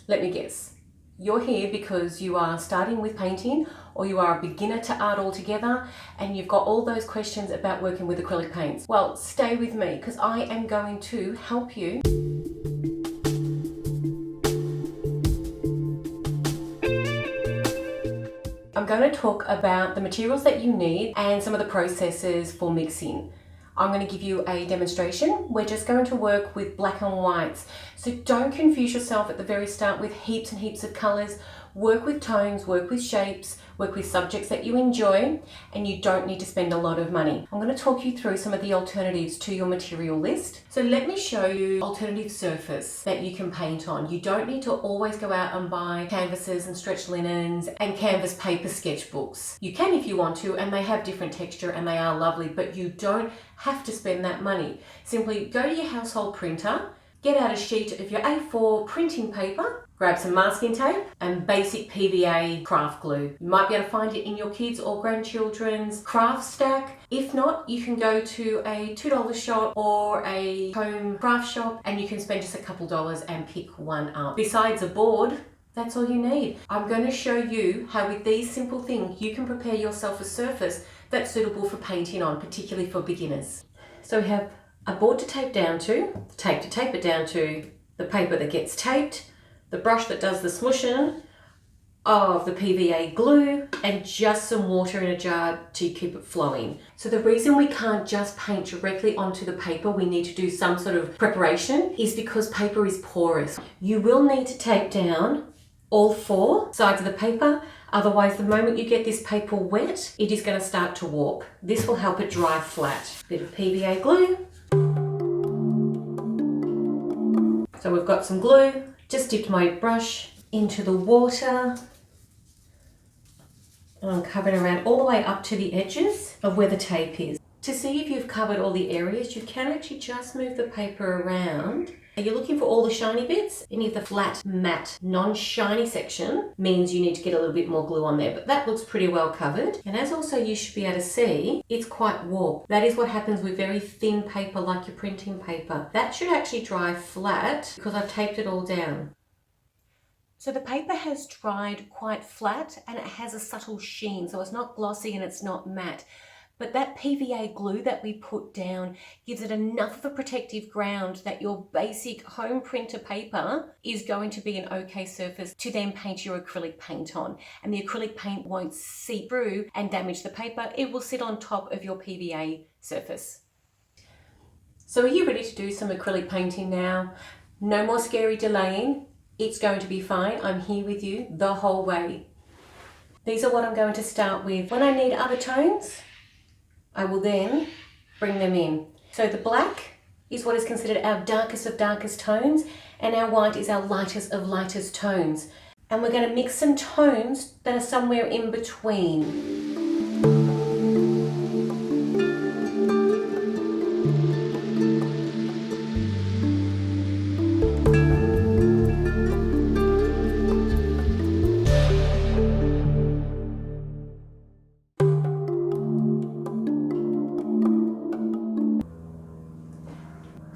Let me guess. You're here because you are starting with painting, or you are a beginner to art altogether, and you've got all those questions about working with acrylic paints. Well, stay with me because I am going to help you. I'm going to talk about the materials that you need and some of the processes for mixing. I'm going to give you a demonstration. We're just going to work with black and whites. So don't confuse yourself at the very start with heaps and heaps of colors. Work with tones, work with shapes, work with subjects that you enjoy, and you don't need to spend a lot of money. I'm going to talk you through some of the alternatives to your material list. So let me show you alternative surface that you can paint on. You don't need to always go out and buy canvases and stretch linens and canvas paper sketchbooks. You can if you want to, and they have different texture and they are lovely, but you don't have to spend that money. Simply go to your household printer, get out a sheet of your A4 printing paper, grab some masking tape and basic PVA craft glue. You might be able to find it in your kids' or grandchildren's craft stack. If not, you can go to a $2 shop or a home craft shop and you can spend just a couple dollars and pick one up. Besides a board, that's all you need. I'm going to show you how with these simple things you can prepare yourself a surface that's suitable for painting on, particularly for beginners. So we have a board to tape down to, the tape to tape it down to, the paper that gets taped, the brush that does the smooshing of the PVA glue, and just some water in a jar to keep it flowing. So the reason we can't just paint directly onto the paper, we need to do some sort of preparation, is because paper is porous. You will need to tape down all four sides of the paper, otherwise the moment you get this paper wet, it is going to start to warp. This will help it dry flat. Bit of PVA glue. So we've got some glue, just dipped my brush into the water and I'm covering around all the way up to the edges of where the tape is. To see if you've covered all the areas, you can actually just move the paper around. You're looking for all the shiny bits. Any of the flat, matte, non-shiny section means you need to get a little bit more glue on there, but that looks pretty well covered. And as also you should be able to see, it's quite warped. That is what happens with very thin paper like your printing paper. That should actually dry flat because I've taped it all down. So the paper has dried quite flat and it has a subtle sheen, so it's not glossy and it's not matte. But that PVA glue that we put down gives it enough of a protective ground that your basic home printer paper is going to be an okay surface to then paint your acrylic paint on. And the acrylic paint won't seep through and damage the paper. It will sit on top of your PVA surface. So are you ready to do some acrylic painting now? No more scary delaying. It's going to be fine. I'm here with you the whole way. These are what I'm going to start with. When I need other tones, I will then bring them in. So the black is what is considered our darkest of darkest tones, and our white is our lightest of lightest tones. And we're going to mix some tones that are somewhere in between.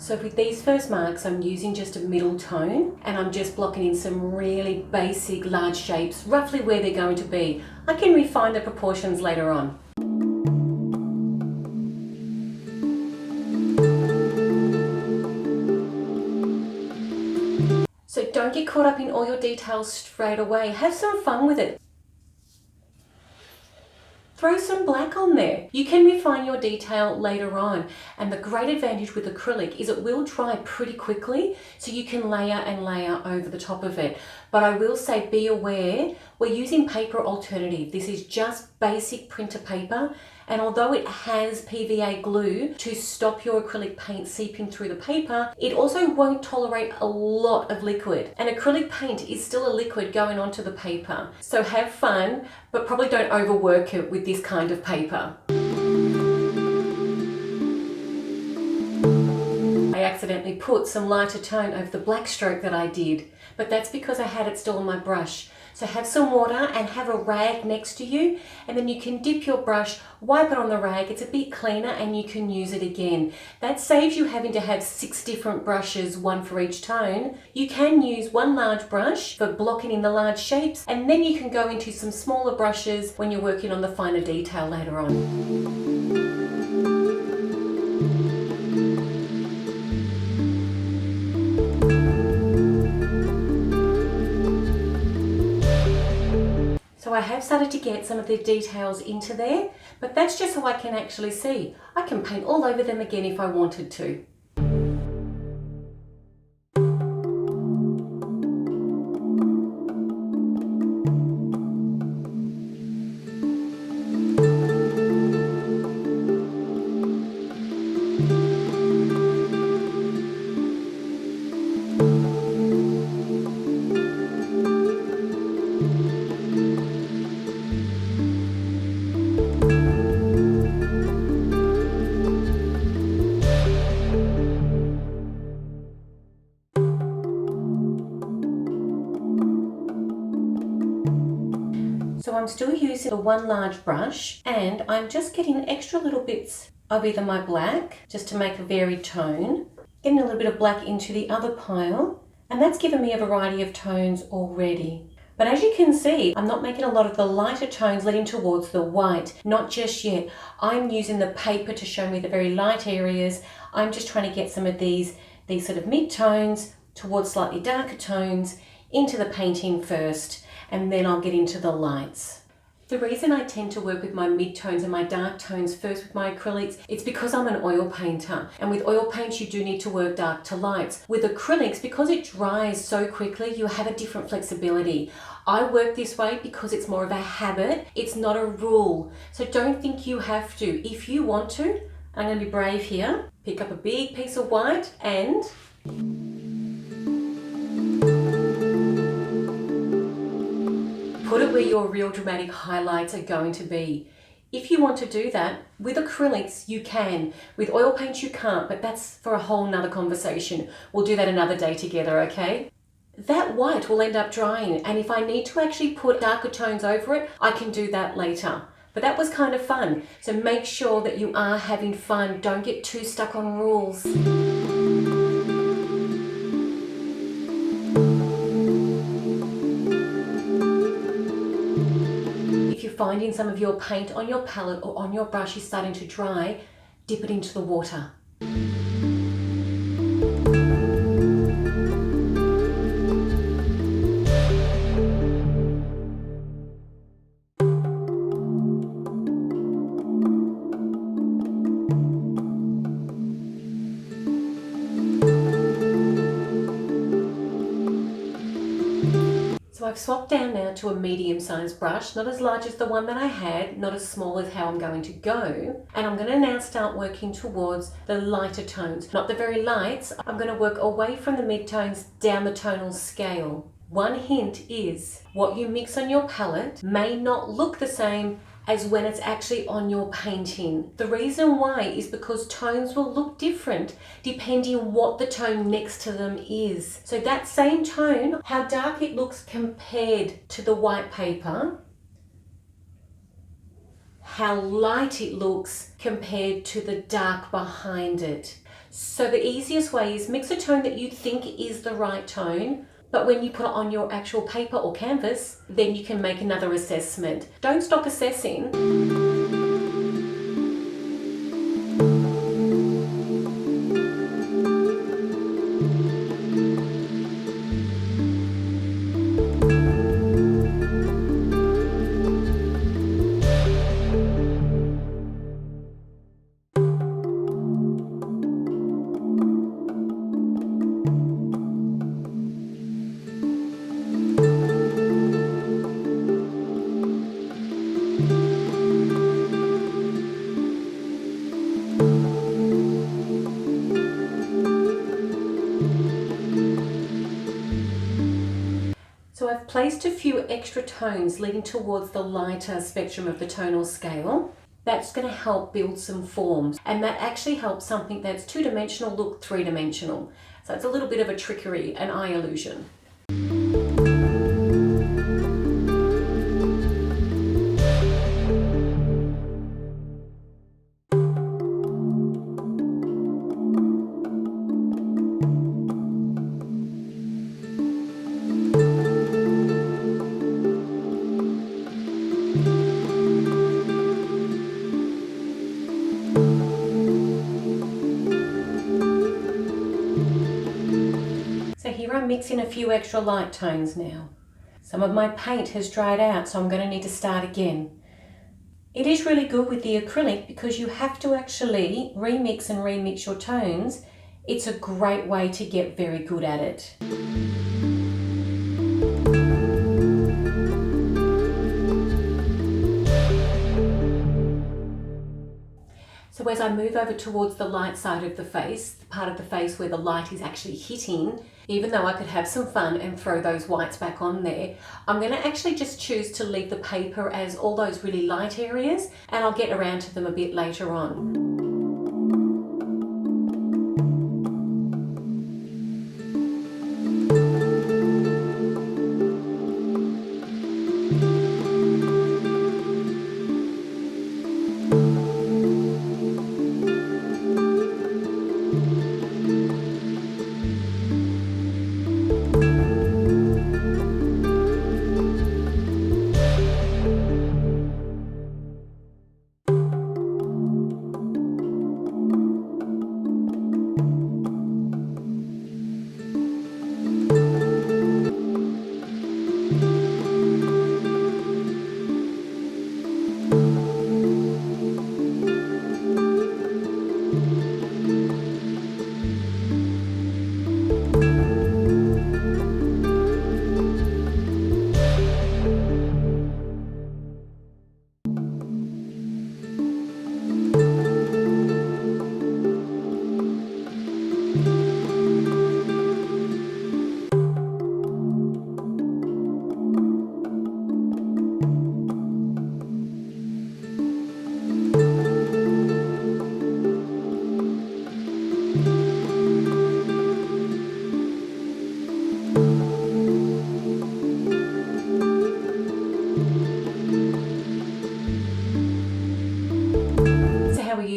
So with these first marks, I'm using just a middle tone and I'm just blocking in some really basic large shapes, roughly where they're going to be. I can refine the proportions later on. So don't get caught up in all your details straight away. Have some fun with it. Throw some black on there. You can refine your detail later on. And the great advantage with acrylic is it will dry pretty quickly, so you can layer and layer over the top of it. But I will say, be aware, we're using paper alternative. This is just basic printer paper. And although it has PVA glue to stop your acrylic paint seeping through the paper, it also won't tolerate a lot of liquid. And acrylic paint is still a liquid going onto the paper. So have fun, but probably don't overwork it with this kind of paper. I accidentally put some lighter tone over the black stroke that I did, but that's because I had it still on my brush. So have some water and have a rag next to you, and then you can dip your brush, wipe it on the rag. It's a bit cleaner and you can use it again. That saves you having to have 6 different brushes, one for each tone. You can use one large brush for blocking in the large shapes, and then you can go into some smaller brushes when you're working on the finer detail later on. So I have started to get some of the details into there, but that's just so I can actually see. I can paint all over them again if I wanted to. So I'm still using the one large brush, and I'm just getting extra little bits of either my black, just to make a varied tone, getting a little bit of black into the other pile, and that's given me a variety of tones already. But as you can see, I'm not making a lot of the lighter tones leading towards the white, not just yet. I'm using the paper to show me the very light areas. I'm just trying to get some of these sort of mid-tones towards slightly darker tones into the painting first, and then I'll get into the lights. The reason I tend to work with my mid-tones and my dark tones first with my acrylics, it's because I'm an oil painter. And with oil paints, you do need to work dark to lights. With acrylics, because it dries so quickly, you have a different flexibility. I work this way because it's more of a habit. It's not a rule. So don't think you have to. If you want to, I'm going to be brave here. Pick up a big piece of white and put it where your real dramatic highlights are going to be. If you want to do that, with acrylics you can. With oil paints you can't, but that's for a whole nother conversation. We'll do that another day together, okay? That white will end up drying, and if I need to actually put darker tones over it, I can do that later. But that was kind of fun. So make sure that you are having fun. Don't get too stuck on rules. If you're finding some of your paint on your palette or on your brush is starting to dry, dip it into the water. So I've swapped down now to a medium-sized brush, not as large as the one that I had, not as small as how I'm going to go. And I'm going to now start working towards the lighter tones, not the very lights. I'm going to work away from the mid-tones down the tonal scale. One hint is what you mix on your palette may not look the same as when it's actually on your painting. The reason why is because tones will look different depending on what the tone next to them is. So that same tone, how dark it looks compared to the white paper, how light it looks compared to the dark behind it. So the easiest way is mix a tone that you think is the right tone, but when you put it on your actual paper or canvas, then you can make another assessment. Don't stop assessing. So I've placed a few extra tones leading towards the lighter spectrum of the tonal scale. That's going to help build some forms, and that actually helps something that's two-dimensional look three-dimensional. So it's a little bit of a trickery, an eye illusion. mix in a few extra light tones now. Some of my paint has dried out, so I'm going to need to start again. It is really good with the acrylic because you have to actually remix and remix your tones. It's a great way to get very good at it. So as I move over towards the light side of the face, the part of the face where the light is actually hitting, even though I could have some fun and throw those whites back on there, I'm going to actually just choose to leave the paper as all those really light areas, and I'll get around to them a bit later on.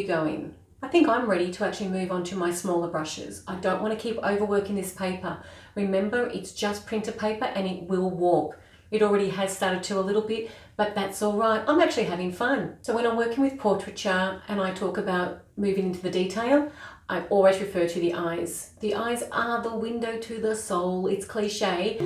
Going. I think I'm ready to actually move on to my smaller brushes. I don't want to keep overworking this paper. Remember, it's just printer paper and it will warp. It already has started to a little bit, but that's all right. I'm actually having fun. So when I'm working with portraiture and I talk about moving into the detail, I always refer to the eyes. The eyes are the window to the soul. It's cliche.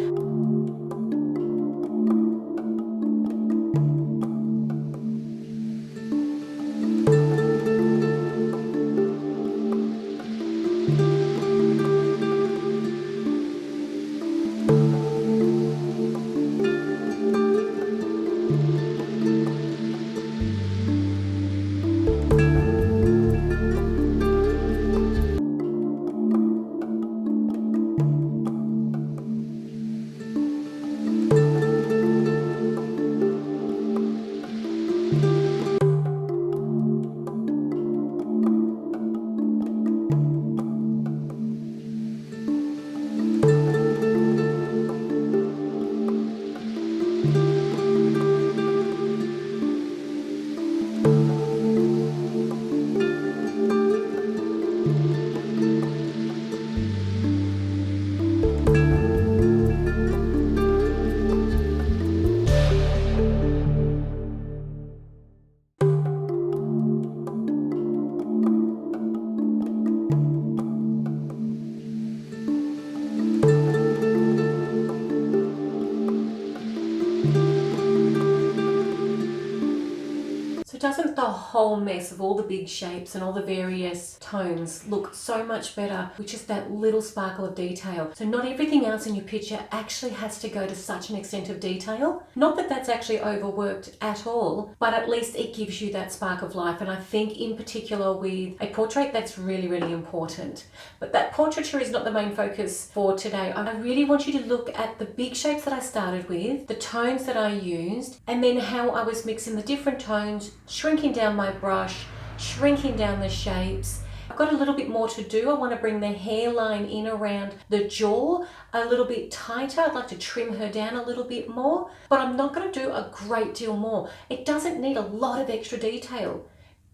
Doesn't the whole mess of all the big shapes and all the various tones look so much better with just that little sparkle of detail? So not everything else in your picture actually has to go to such an extent of detail. Not that that's actually overworked at all, but at least it gives you that spark of life. And I think in particular with a portrait, that's really, really important. But that portraiture is not the main focus for today. I really want you to look at the big shapes that I started with, the tones that I used, and then how I was mixing the different tones, shrinking down my brush, shrinking down the shapes. I've got a little bit more to do. I want to bring the hairline in around the jaw a little bit tighter. I'd like to trim her down a little bit more, but I'm not going to do a great deal more. It doesn't need a lot of extra detail.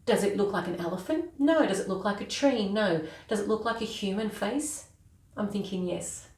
Does it look like an elephant? No. Does it look like a tree? No. Does it look like a human face? I'm thinking yes.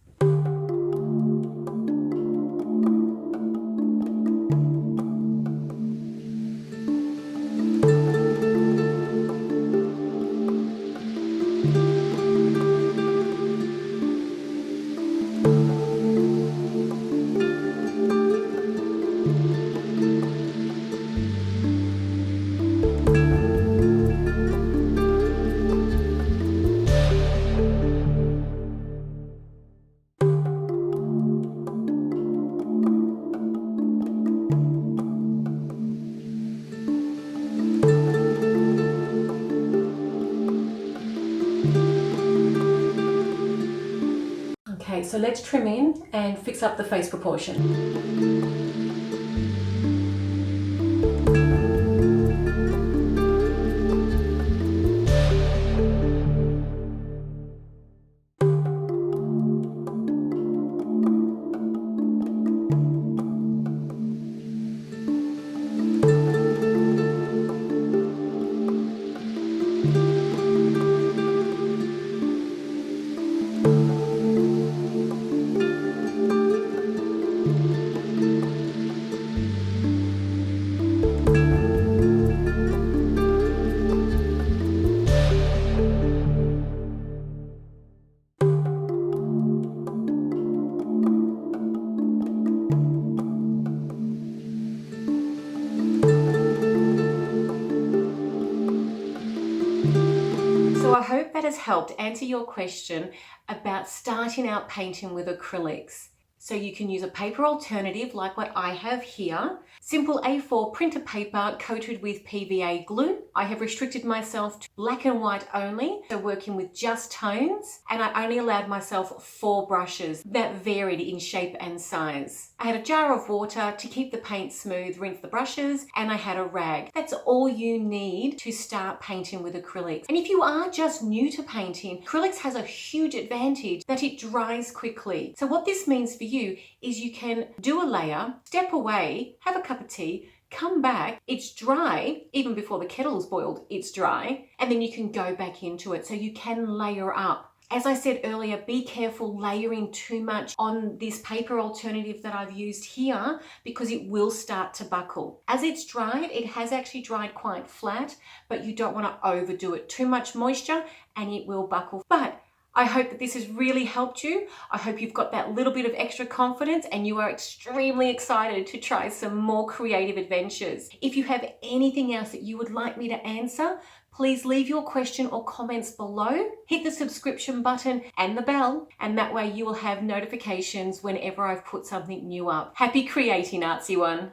So let's trim in and fix up the face proportion. So I hope that has helped answer your question about starting out painting with acrylics. So you can use a paper alternative like what I have here. Simple A4 printer paper coated with PVA glue. I have restricted myself to black and white only, so working with just tones, and I only allowed myself 4 brushes that varied in shape and size. I had a jar of water to keep the paint smooth, rinse the brushes, and I had a rag. That's all you need to start painting with acrylics. And if you are just new to painting, acrylics has a huge advantage that it dries quickly. So what this means for you is you can do a layer, step away, have a cup of tea, come back, it's dry, even before the kettle's boiled, it's dry, and then you can go back into it. So you can layer up. As I said earlier, be careful layering too much on this paper alternative that I've used here because it will start to buckle. As it's dried, it has actually dried quite flat, but you don't want to overdo it. Too much moisture and it will buckle. But I hope that this has really helped you. I hope you've got that little bit of extra confidence and you are extremely excited to try some more creative adventures. If you have anything else that you would like me to answer, please leave your question or comments below. Hit the subscription button and the bell, and that way you will have notifications whenever I've put something new up. Happy creating, Artsy One.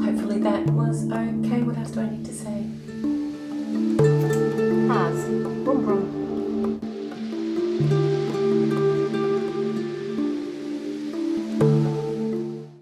Hopefully that was okay. What else do I need to say?